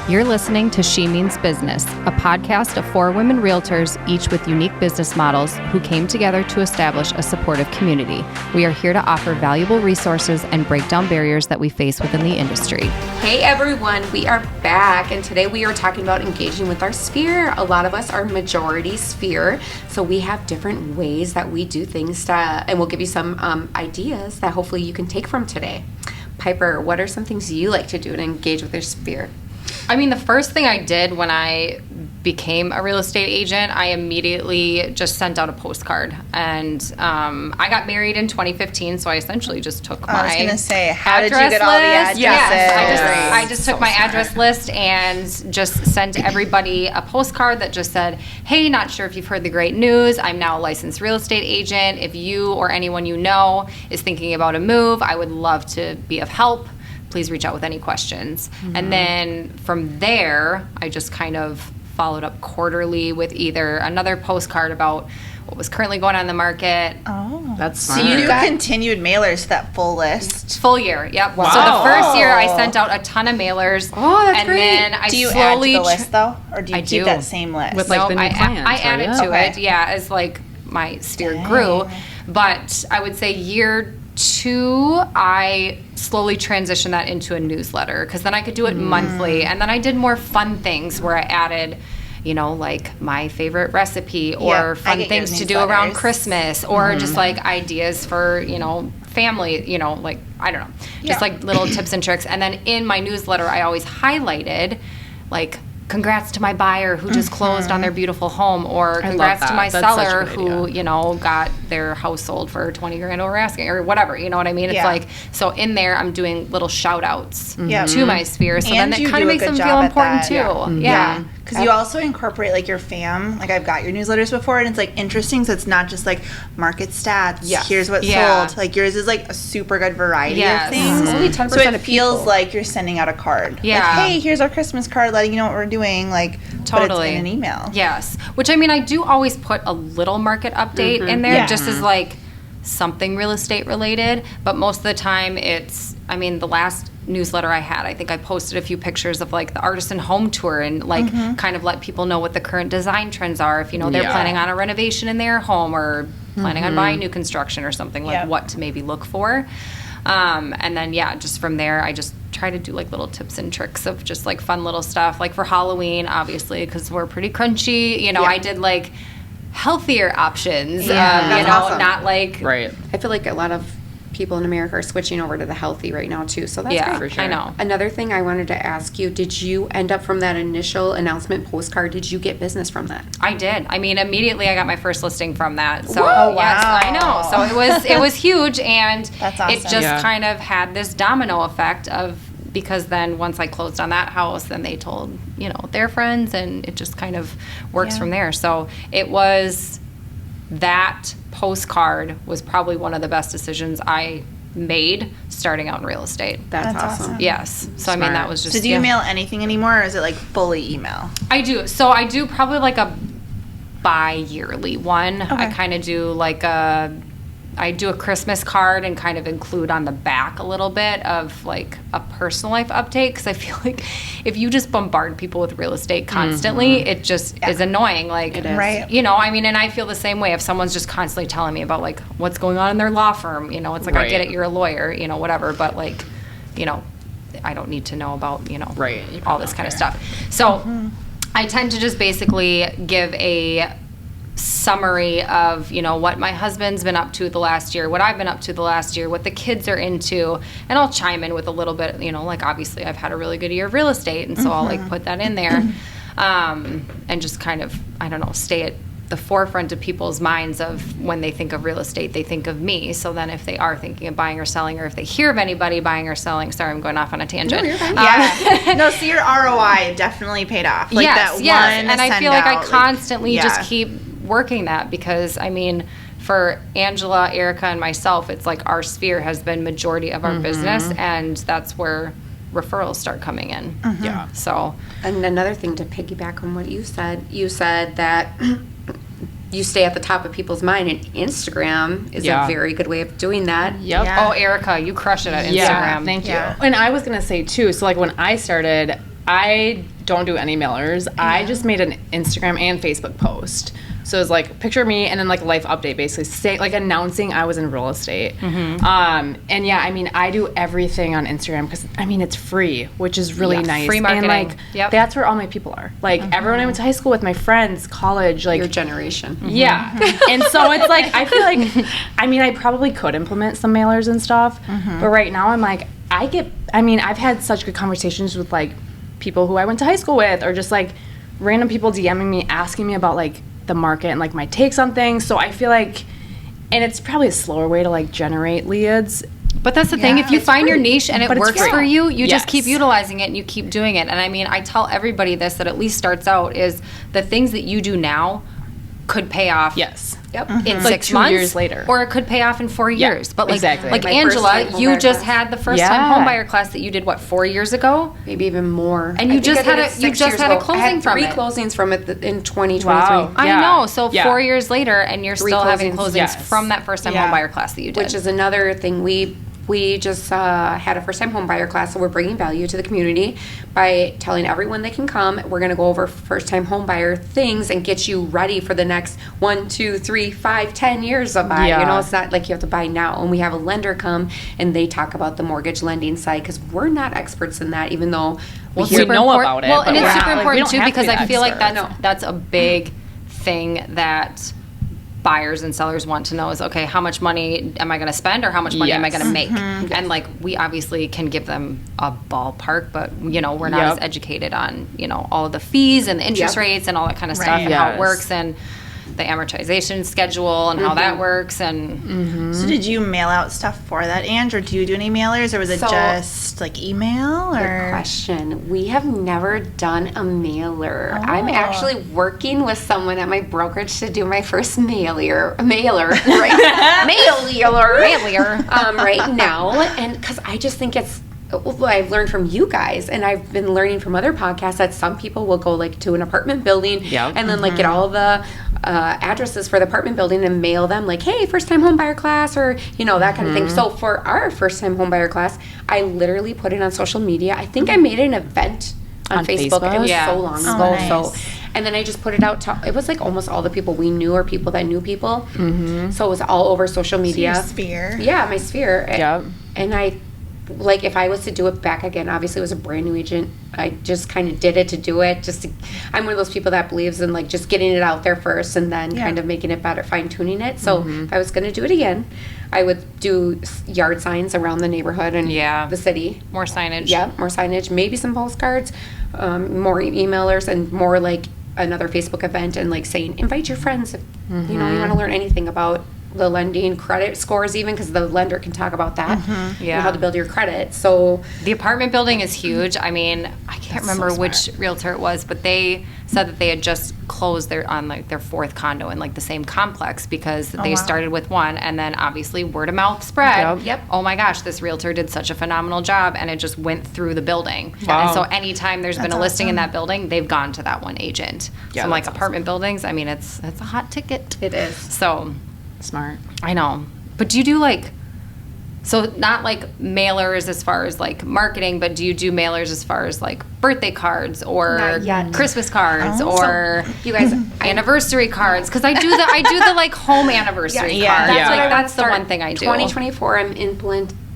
You're listening to She Means Business, a podcast of 4 women realtors, each with unique business models, who came together to establish a supportive community. We are here to offer valuable resources and break down barriers that we face within the industry. Hey everyone, we are back, and today we are talking about engaging with our sphere. A lot of us are majority sphere, so we have different ways that we do things, and we'll give you some ideas that hopefully you can take from today. Piper, what are some things you like to do to engage with your sphere? I mean, the first thing I did when I became a real estate agent, I immediately just sent out a postcard. And I got married in 2015, so I essentially just took my I was going to say, how did you get all the addresses? Yes, I just took my address list and just sent everybody a postcard that just said, hey, not sure if you've heard the great news. I'm now a licensed real estate agent. If you or anyone you know is thinking about a move, I would love to be of help. Please reach out with any questions. Mm-hmm. And then from there, I just kind of followed up quarterly with either another postcard about what was currently going on in the market. Oh, that's smart. So you do continued mailers to that full list? Full year, yep. Wow. So the first year, I sent out a ton of mailers. Oh, that's great. Then I do you slowly add to the list, though? Or do you keep that same list? With like the new clients, I added right? to it, yeah, as like my sphere grew. But I would say year 2, I slowly transitioned that into a newsletter, because then I could do it monthly. And then I did more fun things where I added, you know, like my favorite recipe or fun things to do around Christmas, or just like ideas for, you know, family, you know, like, I don't know, just like little tips and tricks. And then in my newsletter, I always highlighted like, congrats to my buyer who just closed on their beautiful home, or congrats to my seller who, you know, got their house sold for $20,000 over asking, or whatever, you know what I mean? It's like, so in there I'm doing little shout outs to my sphere, so then that kind of makes them feel important too. Yeah. Because you also incorporate like your fam. Like, I've got your newsletters before, and it's like interesting. So it's not just like market stats. Here's what sold. Like, yours is like a super good variety of things. Only 10% so it of feels people. like you're sending out a card. Yeah. Like, hey, here's our Christmas card, letting you know what we're doing. Like, totally. But it's in an email. Yes. Which, I mean, I do always put a little market update in there, just as like something real estate related. But most of the time it's, I mean, the last newsletter I had, I think I posted a few pictures of like the artisan home tour, and like kind of let people know what the current design trends are, if you know they're planning on a renovation in their home, or planning on buying new construction or something, like what to maybe look for. And then just from there I just try to do like little tips and tricks of just like fun little stuff, like for Halloween, obviously, because we're pretty crunchy, you know. I did like healthier options, you know, awesome. not like right. I feel like a lot of people in America are switching over to the healthy right now too, so that's great. For sure. I know. Another thing I wanted to ask you, did you end up from that initial announcement postcard, did you get business from that? I did. I mean, immediately I got my first listing from that. So Whoa, yes, wow. I know. So it was huge, and That's awesome. it just kind of had this domino effect of, because then once I closed on that house, then they told, you know, their friends, and it just kind of works from there. So it was, that postcard was probably one of the best decisions I made starting out in real estate. That's awesome. Yes. So I mean, that was just. So do you mail anything anymore, or is it like fully email? I do. So I do probably like a bi-yearly one. I kind of do like I do a Christmas card and kind of include on the back a little bit of like a personal life update, because I feel like if you just bombard people with real estate constantly, it just is annoying. Like, it is. Right. You know, I mean, and I feel the same way if someone's just constantly telling me about like what's going on in their law firm. You know, it's like, I get it, you're a lawyer, you know, whatever, but like, you know, I don't need to know about, you know, all this kind of stuff. So I tend to just basically give a summary of, you know, what my husband's been up to the last year, what I've been up to the last year, what the kids are into, and I'll chime in with a little bit, you know, like obviously I've had a really good year of real estate, and so I'll like put that in there, and just kind of, I don't know, stay at the forefront of people's minds of when they think of real estate, they think of me. So then if they are thinking of buying or selling, or if they hear of anybody buying or selling, sorry, I'm going off on a tangent. No, you're fine. No, so your ROI definitely paid off. Like yes, and I feel like I constantly just like, keep working that, because I mean, for Angela, Erica, and myself, it's like our sphere has been majority of our business, and that's where referrals start coming in. Yeah. So, and another thing to piggyback on what you said that you stay at the top of people's mind, and Instagram is a very good way of doing that. Yep. Oh, Erica, you crush it at Instagram. Thank you. And I was going to say too, so like when I started, I don't do any mailers. I just made an Instagram and Facebook post. So it was like picture of me and then like life update, basically say like announcing I was in real estate. And yeah, I mean I do everything on Instagram because I mean it's free, which is really nice. Free marketing. And like that's where all my people are. Like everyone I went to high school with, my friends, college, like your generation. Yeah. And so it's like I feel like I mean I probably could implement some mailers and stuff, but right now I'm like I've had such good conversations with like people who I went to high school with, or just like random people DMing me asking me about like the market and like my takes on things. So I feel like, and it's probably a slower way to like generate leads. But that's the thing, if you find your niche and it works for you, you just keep Yes. utilizing it and you keep doing it. And I mean, I tell everybody this, that at least starts out, is the things that you do now could pay off Yes. in Like 6 2 months years later. or it could pay off in 4 years. But like, exactly. like My Angela, first-time you homebuyer just class. had the first time Yeah. homebuyer class that you did, what, 4 years ago? Maybe even more. And you I think just I did had it a- you 6 just years had a ago. closing I had from 3 it. closings from it in 2023. Wow. I Yeah. know. So Yeah. 4 years later, and you're still having closings. closings Yes. from that first time homebuyer class that you did. Which is another thing. We just had a first-time home buyer class, so we're bringing value to the community by telling everyone they can come. We're going to go over first-time home buyer things and get you ready for the next 1, 2, 3, 5, 10 years of buy. Yeah. You know, it's not like you have to buy now. And we have a lender come, and they talk about the mortgage lending side, because we're not experts in that, even though We hear know about it. Well, but and it's we're super not- like, we important don't too, have to because be I the feel like expert. that's a big thing that buyers and sellers want to know is, okay, how much money am I going to spend, or how much money am I Yes. going to make? And like, we obviously can give them a ballpark, but you know, we're not Yep. as educated on, you know, all of the fees and the interest Yep. rates and all that kind of stuff, Right. and how it Yes. works, and the amortization schedule and how that works. And So did you mail out stuff for that, Ange, or do you do any mailers, or was it So- just like email? Good Or question. We have never done a mailer. I'm Oh. actually working with someone at my brokerage to do my first mailer, right? mailer right now, and because I just think it's. Well, I've learned from you guys, and I've been learning from other podcasts that some people will go like to an apartment building, Yep. and then like get all the addresses for the apartment building and mail them like, hey, first time home buyer class, or you know, that kind of thing. So for our first time home buyer class, I literally put it on social media. I think I made an event on On Facebook. It Facebook? was Yeah. so long Oh, ago. nice. So, and then I just put it out to, it was like almost all the people we knew or people that knew people. So it was all over social media. your sphere? Yeah, my sphere. Yep. And I, like, if I was to do it back again, obviously it was a brand new agent. I just kind of did it to do it. I'm one of those people that believes in like just getting it out there first and then kind of making it better, fine tuning it. So if I was going to do it again, I would do yard signs around the neighborhood and the city. more signage. Yeah, more signage, maybe some postcards, more emailers, and more like another Facebook event, and like saying invite your friends if you know you want to learn anything about the lending, credit scores, even because the lender can talk about that and how to build your credit. So The apartment building is huge. I mean, I can't remember which realtor it was, but they said that they had just closed their 4th condo in like the same complex, because they started with one, and then obviously word of mouth spread. Yep. Oh my gosh, this realtor did such a phenomenal job, and it just went through the building. Wow. And so anytime there's been a listing in that building, they've gone to that one agent. Yeah, so I'm like, that's apartment buildings, I mean, it's a hot ticket. it is. So Smart. I know. But do you do like, so not like mailers as far as like marketing, but do you do mailers as far as like birthday cards or Not yet. Christmas cards Oh. or You guys, anniversary cards? Because I do the like home anniversary cards. That's what I That's the start. one thing I do. 2024, I'm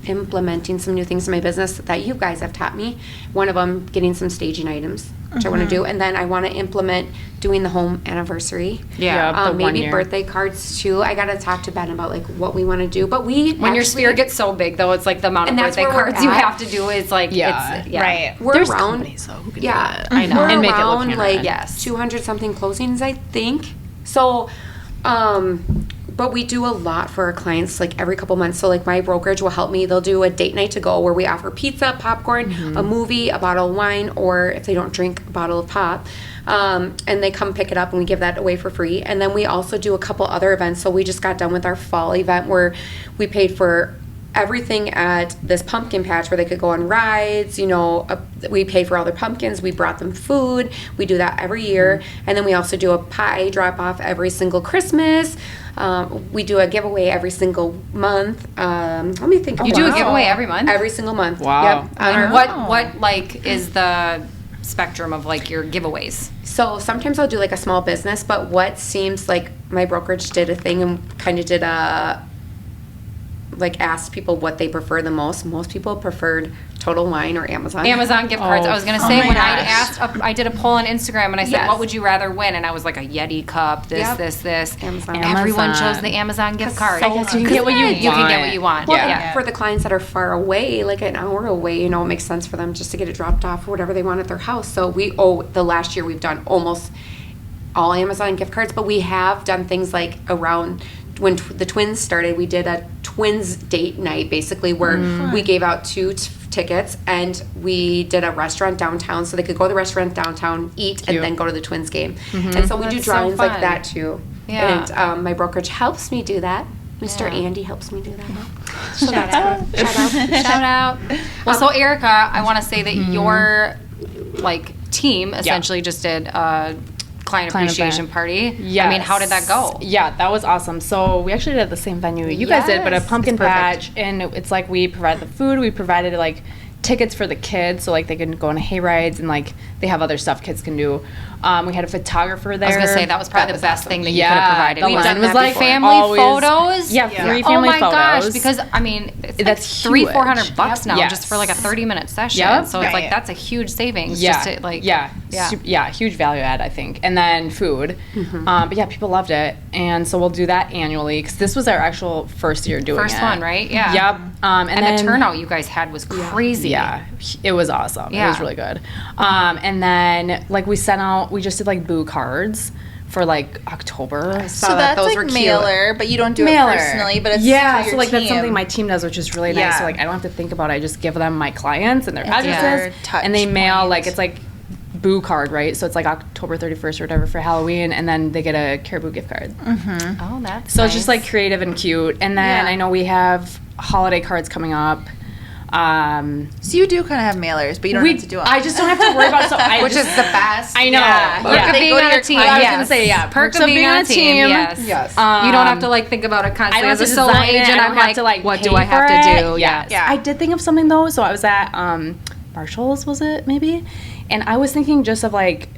implementing some new things in my business that you guys have taught me. One of them, getting some staging items, which I want to do, and then I want to implement doing the home anniversary. Yeah. the 1 maybe year. birthday cards too. I got to talk to Ben about like what we want to do, but we When your actually- sphere gets so big, though, it's like the amount of And that's birthday where we're cards you at. have to do is like, Yeah. it's, Right. we're There's around. companies, though, who can do Yeah, that. I know. We're And make it look around handwritten. like Yes. 200 something closings, I think. So, but we do a lot for our clients like every couple months. So like my brokerage will help me. They'll do a date night to go where we offer pizza, popcorn, a movie, a bottle of wine, or if they don't drink, a bottle of pop. And they come pick it up and we give that away for free. And then we also do a couple other events. So we just got done with our fall event where we paid for everything at this pumpkin patch where they could go on rides, you know, we paid for all their pumpkins, we brought them food, we do that every year, and then we also do a pie drop off every single Christmas, we do a giveaway every single month, let me think. You do a giveaway every month? Every single month. Wow. Yep. On And our- what like is the spectrum of like your giveaways? So sometimes I'll do like a small business, but what seems like my brokerage did a thing and kind of did a, like asked people what they prefer the most. Most people preferred Total Wine or Amazon. Amazon gift cards. I was going to say, my when gosh. I did a poll on Instagram and I said, Yes. what would you rather win? And I was like a Yeti cup, this. Amazon. And everyone Amazon. chose the Amazon gift card. I guess you can get what you want. You can get what you want. Well, Yeah. for the clients that are far away, like an hour away, it makes sense for them just to get it dropped off or whatever they want at their house. So the last year we've done almost all Amazon gift cards, but we have done things like around when the twins started, we did a twins date night basically where we gave out two tickets and we did a restaurant downtown so they could go to the restaurant downtown, eat, and then go to the twins game. And so we do That's so drawings like fun. that too. Yeah. And my brokerage helps me do that. Mr. Andy helps me do that. Shout out. Shout out. Well, so Erica, I want to say that your like team essentially just did a client appreciation event. party. Yes. I mean, how did that go? Yeah, that was awesome. So we actually did it at the same venue you guys did, but a Yes, pumpkin it's perfect. patch, and it's like we provided the food, we provided like tickets for the kids, so like they can go on hay rides and like they have other stuff kids can do. We had a photographer there. I was gonna say that was probably the best thing that you could Yeah, have provided. the We've line done was that like before. Family always- photos. Yeah, free family Oh my photos. gosh! Because I mean, it's That's like huge. $300-400 now Yes. just for like a 30-minute session. Yep. So it's like Right. that's a huge savings. Yeah, Just to like huge value add, I think. And then food, but yeah, people loved it, and so we'll do that annually because this was our actual first year doing First it. one, right? Yeah. Yep. And And then, the turnout you guys had was crazy. Yeah, it was awesome. It Yeah. was really good. And then like we just did like boo cards for like October. So that's those like were cute. mailer, but you don't do Mailer. it personally, but it's yeah, through so your like that's team. something my team does, which is really nice. So Yeah. like I don't have to think about it. I just give them my clients and their It's addresses, their touch and they mail point. like it's like boo card, right? So it's like October 31st or whatever for Halloween, and then they get a Caribou gift card. Oh, that's So it's just like creative and cute. And then Yeah. I know we have holiday cards coming up. So you do kind of have mailers, but you don't have to do them. I just don't have to worry about so I Which just, is the best. I know. Yeah. Perk of They being go to on your a team. client. I was Yes. gonna say, yeah, Perk of being on a team. Yes. Yes. You don't have to like think about it constantly. I don't As a have to solo design it. agent, I don't I'm have like, to like what pay do I have for to it. do? Yes. Yeah. I did think of something though. So I was at Marshall's, was it maybe? And I was thinking just of like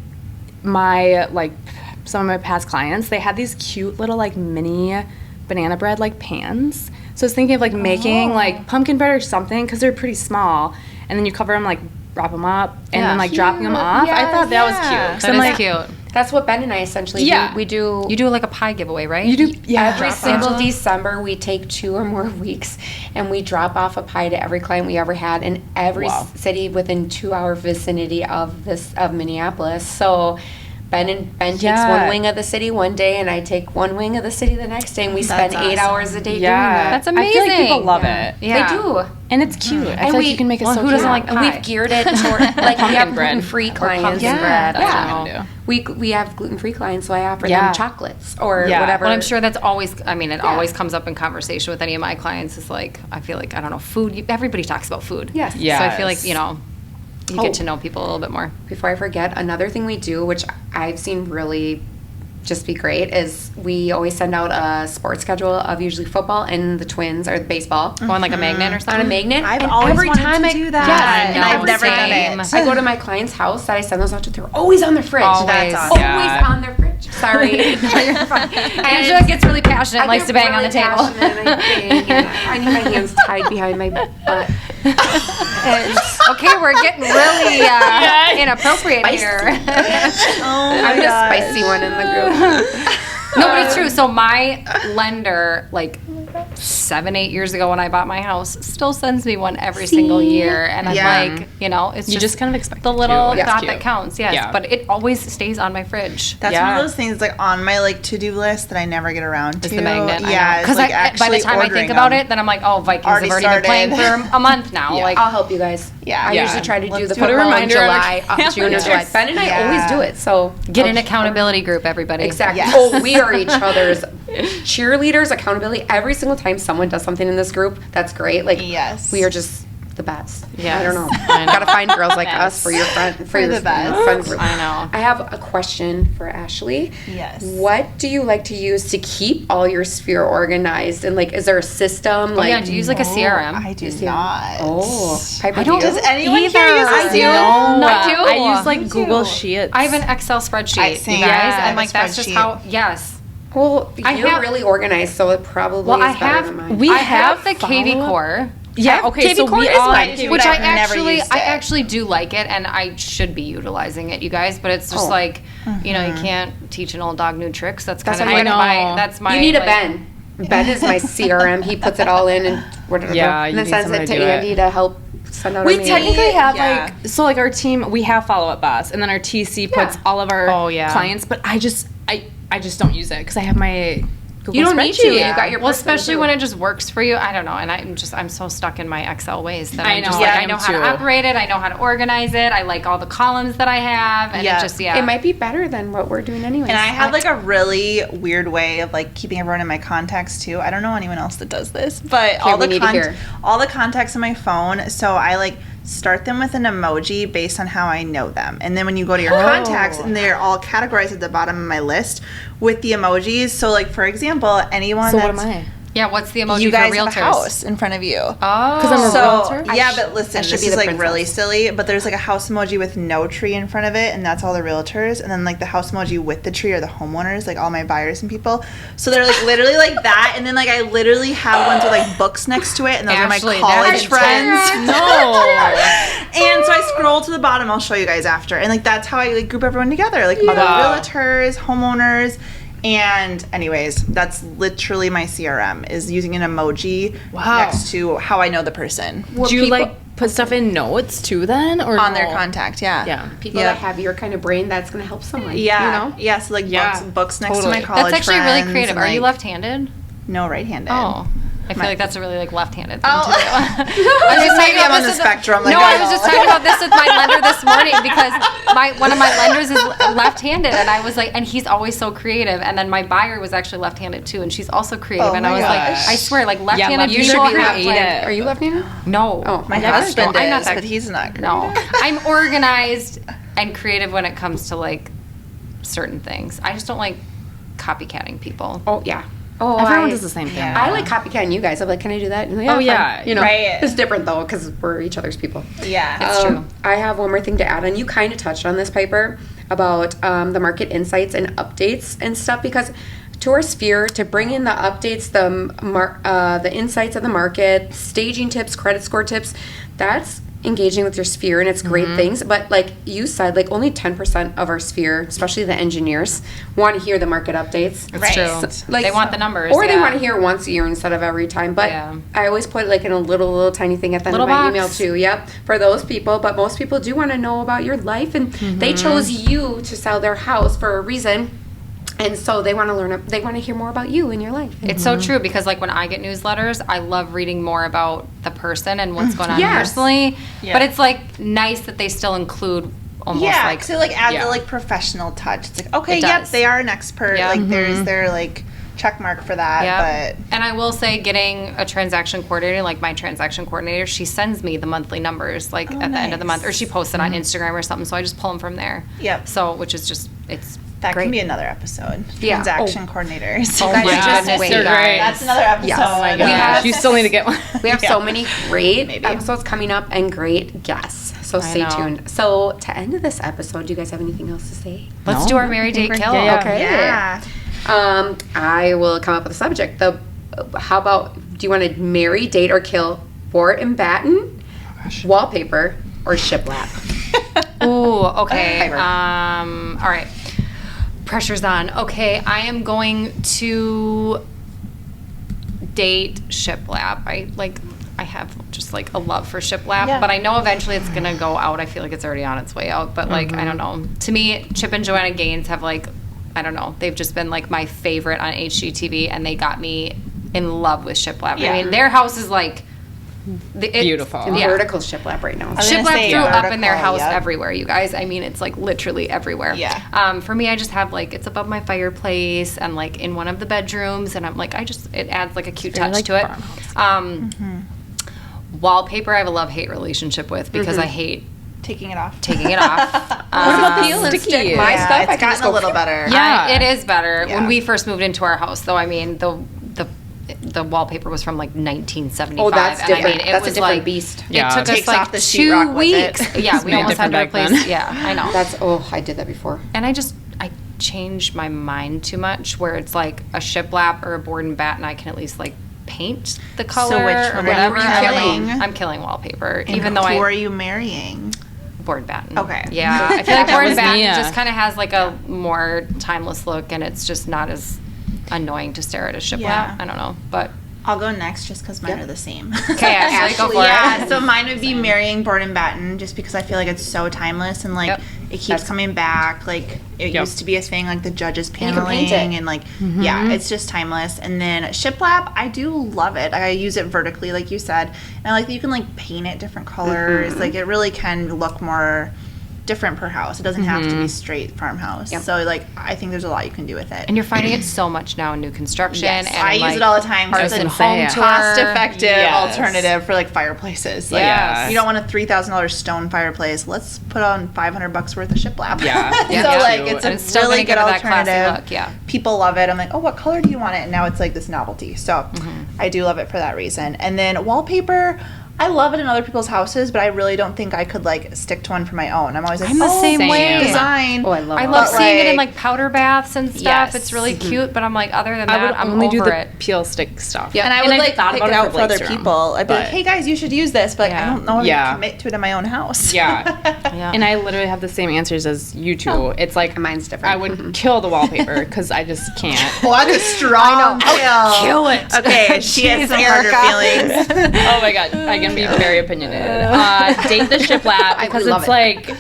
my like some of my past clients. They had these cute little like mini banana bread like pans. So I was thinking of like making like pumpkin bread or something because they're pretty small, and then you cover them like wrap them up and then like dropping them off. I thought that was cute. 'Cause That I'm is like, cute. That's what Ben and I essentially Yeah. do. We do. You do like a pie giveaway, right? You do, yeah. Every single December, we take 2 or more weeks and we drop off a pie to every client we ever had in every Wow. city within 2-hour vicinity of Minneapolis. So Ben takes Yeah. one wing of the city one day, and I take one wing of the city the next day, and we spend That's 8 awesome. hours a day doing Yeah, that. That's I feel like people amazing. love Yeah. it. Yeah. They do. And it's cute. I feel like you can make it well, so who cute. doesn't like And pie? we've geared it toward like we Pumpkin have bread. gluten-free Or clients. pumpkin Yeah. bread. That's I what I'm don't know. gonna We have gluten-free clients, so I offer Yeah. them chocolates or Yeah. whatever. Well, I'm sure that's always, I mean, it always comes up in conversation with any of my clients is like, I feel like, I don't know, food, everybody talks about food. Yes. So I feel like, Yes. you know, you Oh. get to know people a little bit more. Before I forget, another thing we do, which I've seen really just be great, is we always send out a sports schedule of usually football and the Twins or baseball On like a magnet or on something? a magnet. I've and always every wanted time to I do that, yes, and I've every never done time it. I go to my client's house that I send those out to. They're always on their fridge. Always. That's Always awesome. on their fridge. Sorry. No, you're fine. Angela gets really passionate and likes to bang on the table. I need my hands tied behind my butt. And Okay, we're getting really inappropriate here. I'm the spicy one in the group. No, but it's true. So my lender, like 7-8 years ago when I bought my house, still sends me one every single year, and I'm Yeah. like, you know, it's You just kind of expect the it to. little It's thought cute. that counts. Yes, Yeah. but it always stays on my fridge. That's one Yeah. of those things like on my like to-do list that I never get around to. It's the magnet. Yeah, because like by the time I think about it, then I'm like, oh, Vikings Already have already been playing started. for a month now. Yeah. Like, I'll help you guys. Yeah. I Yeah. usually try to do Let's the do a football in reminder on our July, June or calendars. July. Ben and I Yeah. always do it. So get an accountability group, everybody. Exactly. Yes. Oh, we are each other's cheerleaders, accountability. Every single time someone does something in this group, that's great. Like, Yes. we are just the the best. Yes. I don't know. I know. Gotta find girls like Yes. us for your friend, for your the best. friend group. I know. I have a question for Ashley. Yes. What do you like to use to keep all your sphere organized? And like, is there a system? Oh, yeah, do you use like a CRM? I do not. Oh, Piper, I don't- do you? Does anyone Either. here use I a do. CRM? No, I do. I use like Me Google too. Sheets. I have an Excel spreadsheet, Same. you guys, Yeah, and like a that's just spreadsheet. how. Yes. Well, I you're have- really organized, so it probably Well, is better than mine. I have the KV follow-up. core. Yeah, okay, KV so Core we is all mine have too, KV Which I've never I used it. actually do like it, and I should be utilizing it, you guys. But it's just like, you know, you can't teach an old dog new tricks. That's kind That's of what like I know. that's my. You need a like, Ben. Ben is my CRM. He puts it all in and whatever. Yeah, and you then need sends someone it to to do it. Andy to help send out We our mail. technically have Yeah. like, so like our team, we have follow-up boss, and then our TC puts all of our Oh, yeah. clients, but I just don't use it because I have my Google You don't need to. spreadsheet. You got your Well, personal especially too. when it just works for you. I don't know, and I'm so stuck in my Excel ways that I I'm know, just yeah, like, I I know am how to too. operate it. I know how to organize it. I like all the columns that I have, and Yeah. it just It might be better than what we're doing anyways. And I have like a really weird way of like keeping everyone in my contacts too. I don't know anyone else that does this, but we need to hear. all the contacts in my phone. So I like start them with an emoji based on how I know them, and then when you go to your contacts, and they're all categorized at the bottom of my list with the emojis. So like for example, anyone So what that's am I? Yeah, what's the emoji you for guys realtors? have a house in front of you. Oh, I'm a So realtor? yeah, but listen, I should this be is the like princess. really silly. But there's like a house emoji with no tree in front of it, and that's all the realtors. And then like the house emoji with the tree are the homeowners, like all my buyers and people. So they're like literally like that. And then like I literally have ones with like books next to it, and those Ashley, are my college that's friends. No. And so I scroll to the bottom. I'll show you guys after. And like that's how I like group everyone together, like other realtors, homeowners. And anyways, that's literally my CRM is using an emoji next to how I know the person Do you like put stuff in notes too then, or on no? their contact. Yeah. Yeah. people Yeah. that have your kind of brain, that's going to help someone. Yeah. You know? Yeah. So like Yeah, books next totally. to my college that's actually really friends creative. and, Are you like, left-handed? No, right-handed. Oh, I feel like that's a really like left-handed thing Oh. to do. I was just Maybe talking I'm about on this the with spectrum. No, like, I was just talking about this with my lender this morning because one of my lenders is left-handed, and I was like, and he's always so creative. And then my buyer was actually left-handed too, and she's also creative. Oh and I my was gosh. like, I swear, like left-handed left- you people should be have creative. like, Are you left-handed? no, Oh, My never husband I'm not is, that- but he's not. No, I'm organized and creative when it comes to like certain things. I just don't like copycatting people. Oh, yeah. Oh, Everyone I, does the same thing. Yeah. I like copycatting you guys. I'm like, can I do that? And like, Oh, fine. yeah. You know, Right. it's different though because we're each other's people. Yeah. It's true. I have one more thing to add on. You kind of touched on this, Piper, about the market insights and updates and stuff because to our sphere, to bring in the updates, the insights of the market, staging tips, credit score tips, that's engaging with your sphere and it's great things. But like you said, like only 10% of our sphere, especially the engineers, want to hear the market updates. It's Right. true. Like they want the numbers, or they yeah. want to hear once a year instead of every time. But Yeah. I always put like in a little tiny thing at the end Little of my box. email too. Yep, for those people. But most people do want to know about your life, and they chose you to sell their house for a reason. And so they want to learn. They want to hear more about you and your life. It's so true because like when I get newsletters, I love reading more about the person and what's going on Yes. personally. Yeah. But it's like nice that they still include almost Yeah, like so like add yeah. the like professional touch. It's like okay, It yep, does. they are an expert. Yeah. Like there's their like check mark for that. yeah. But And I will say getting a transaction coordinator, like my transaction coordinator, she sends me the monthly numbers like at the end of the month or she posts it on Instagram or something. So I just pull them from there. Yep. So which is just it's that great. can be another episode. Yeah. Transaction coordinators. Oh guys my just goodness, wait. you guys. That's another episode. Yes. Oh my We have- gosh. You still need to get one. We have so many great Maybe. episodes coming up and great guests. So I stay know. tuned. So to end this episode, do you guys have anything else to say? Let's No. do our Mary Date Kill. Yeah. Okay. Yeah. I will come up with a subject. How about, do you want to marry, date, or kill Fort and Batten, wallpaper, or shiplap? Ooh, okay. Fiber. All right. Pressure's on. Okay, I am going to date shiplap. I have just like a love for shiplap, Yeah. but I know eventually it's gonna go out. I feel like it's already on its way out, but like I don't know. To me, Chip and Joanna Gaines have like I don't know. They've just been like my favorite on HGTV, and they got me in love with shiplap. Yeah. I mean, their house is like Beautiful. Yeah. Vertical shiplap right now. was gonna Shiplap say threw up in their vertical, house yep. everywhere, you guys. I mean, it's like literally everywhere. Yeah. For me, I just have like it's above my fireplace and like in one of the bedrooms, and I'm like it adds like a cute very, touch like, to it. farmhouse. Wallpaper, I have a love-hate relationship with because I hate Taking it off. taking it off. What about the Peel and sticky? stick my Yeah, stuff. I it's can just gotten a go little better. Yeah. It is better. Yeah. When we first moved into our house, though, I mean, the wallpaper was from like 1975. Oh, that's and different. I mean, it That's a was different like beast. It Yeah. took us Takes like off the 2 sheetrock with it. weeks. Yeah, we Made almost had to different back replace. then. Yeah, I know. That's I did that before. And I changed my mind too much where it's like a shiplap or a board and batten, I can at least like paint the color which or one are you whatever. killing? I'm killing wallpaper, And even though who I are you marrying? board and batten. Okay. Yeah, I feel like board and was batten Mia. just kind of has like a more timeless look, and it's just not as annoying to stare at a shiplap. Yeah. I don't know, but I'll go next just because mine are the same. okay, Ashley, go for Yeah, it. so mine would be marrying board and batten just because I feel like it's so timeless and like Yep. it keeps coming back. Like it Yep. used to be a thing, like the judges you can paneling paint it. and like yeah, it's just timeless. And then shiplap, I do love it. I use it vertically, like you said, and I like that you can like paint it different colors. Like it really can look more different per house. It doesn't have to be straight farmhouse. Yep. So like I think there's a lot you can do with it. And you're finding it so much now in new construction. Yes, and I use like it all the time. So Artisan it's a home yeah. tour. cost-effective Yes. alternative for like fireplaces. Like, Yes. you don't want a $3,000 stone fireplace. Let's put on $500 worth of shiplap. Yeah. so Yeah. like it's And a it's still really gonna give good it that classy alternative. look, yeah. People love it. I'm like, oh, what color do you want it? And now it's like this novelty. So I do love it for that reason. And then wallpaper. I love it in other people's houses, but I really don't think I could like stick to one for my own. I'm always like, I'm the same Same. way. design. Oh, I love I it. love But, seeing it in like- like powder baths and stuff. Yes. It's really cute, but I'm like, other than I would that, I'm only over do the it. peel stick stuff. Yeah. And I would I've like thought pick about it it out for for other Blake's room, people. I'd be like, but- hey guys, you should use this, but Yeah. I don't know if I Yeah. can commit to it in my own house. Yeah. Yeah. And I literally have the same answers as you two. It's like Mine's different. I would kill the wallpaper because I just can't. Well, that's a strong kill. Kill it. Okay, she has some harder feelings. Oh my god, I can be very opinionated. Date the shiplap because love it's it. like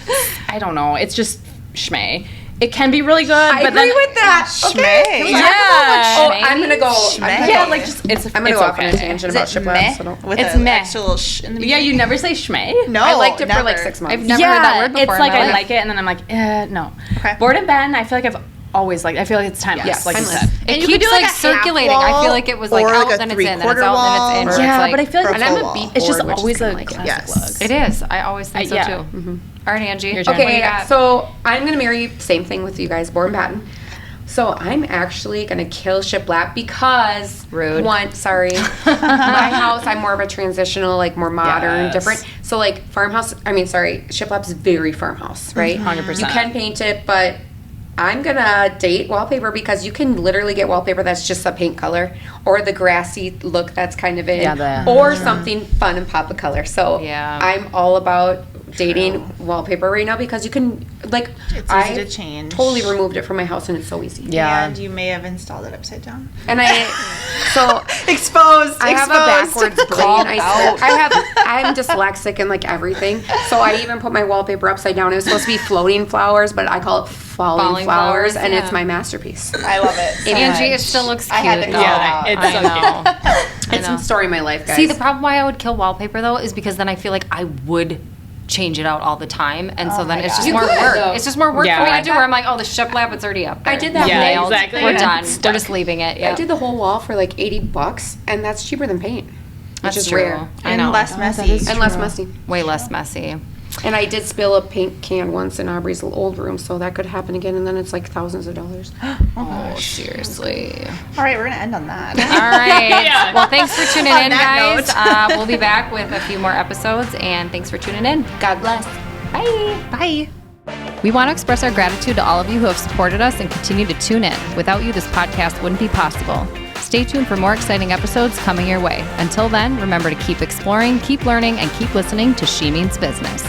I don't know. It's just schmay. It can be really good, I but agree then with that. Okay. Schmay. yeah. Oh, I'm gonna go. Schmay. yeah, like just it's I'm gonna it's go off on okay. a tangent about Is it shiplap. meh? So don't. With It's an meh. extra little in the Yeah, beginning? you never say schmay. No, I liked it for like never. 6 months. I've never yeah, heard that word before. it's like in my I life. like it, and then I'm like, no. Okay. Board and batten, I feel like I've always liked. I feel like it's timeless, Yes, like timeless. you said. It And you could keeps do, like, like a half circulating. I wall feel like it was like or, out, like, a then it's in, then it's three-quarter out, then wall, it's in. or- Yeah, It's like, but I feel like or it's full I'm a wall. beat It's just board, which is always kinda a like it. classic Yes. look. it is. I always think so yeah. too. All right, Angie. Your turn. What do you Okay, got? so I'm gonna marry same thing with you guys, board and batten. So I'm actually gonna kill shiplap because Rude. One, sorry, my house I'm more of a transitional, like more modern, Yes. different. So like farmhouse. I mean, sorry, shiplap's very farmhouse, right? 100%. You can paint it, but I'm gonna date wallpaper because you can literally get wallpaper that's just a paint color or the grassy look that's kind of in, Yeah, or something fun and pop of color. So Yeah. I'm all about dating wallpaper right now because you can like It's I easy to change. totally removed it from my house and it's so easy. Yeah. And you may have installed it upside down. And I so Exposed. I have a backwards brain. Called out. I'm dyslexic and like everything. So I even put my wallpaper upside down. It was supposed to be floating flowers, but I call it falling Falling flowers, flowers, and yeah. it's my masterpiece. I love it. So Angie, it much. still looks cute. I had to though. call Yeah, it it's I so know. It's some story in my life, guys. See, the problem why I would kill wallpaper though is because then I feel like I would change it out all the time, and so then my it's God. just You more could, work. though. It's just more work Yeah. for me I to do. Where I'm like, oh, the shiplap, it's already up there. I did that. Yeah, Nailed. exactly. We're done. Stuck. We're just leaving it. Yeah, I did the whole wall for like $80, and that's cheaper than paint, which That's is true. rare I and know. less messy. and less messy. Way less messy. And I did spill a paint can once in Aubrey's old room, so that could happen again, and then it's like thousands of dollars. Oh, seriously. All right, we're gonna end on that. All right. Yeah. Well, thanks for tuning On in, that guys. We'll be back with a few more episodes, and thanks for tuning in. God bless. Bye. Bye. We want to express our gratitude to all of you who have supported us and continue to tune in. Without you, this podcast wouldn't be possible. Stay tuned for more exciting episodes coming your way. Until then, remember to keep exploring, keep learning, and keep listening to She Means Business.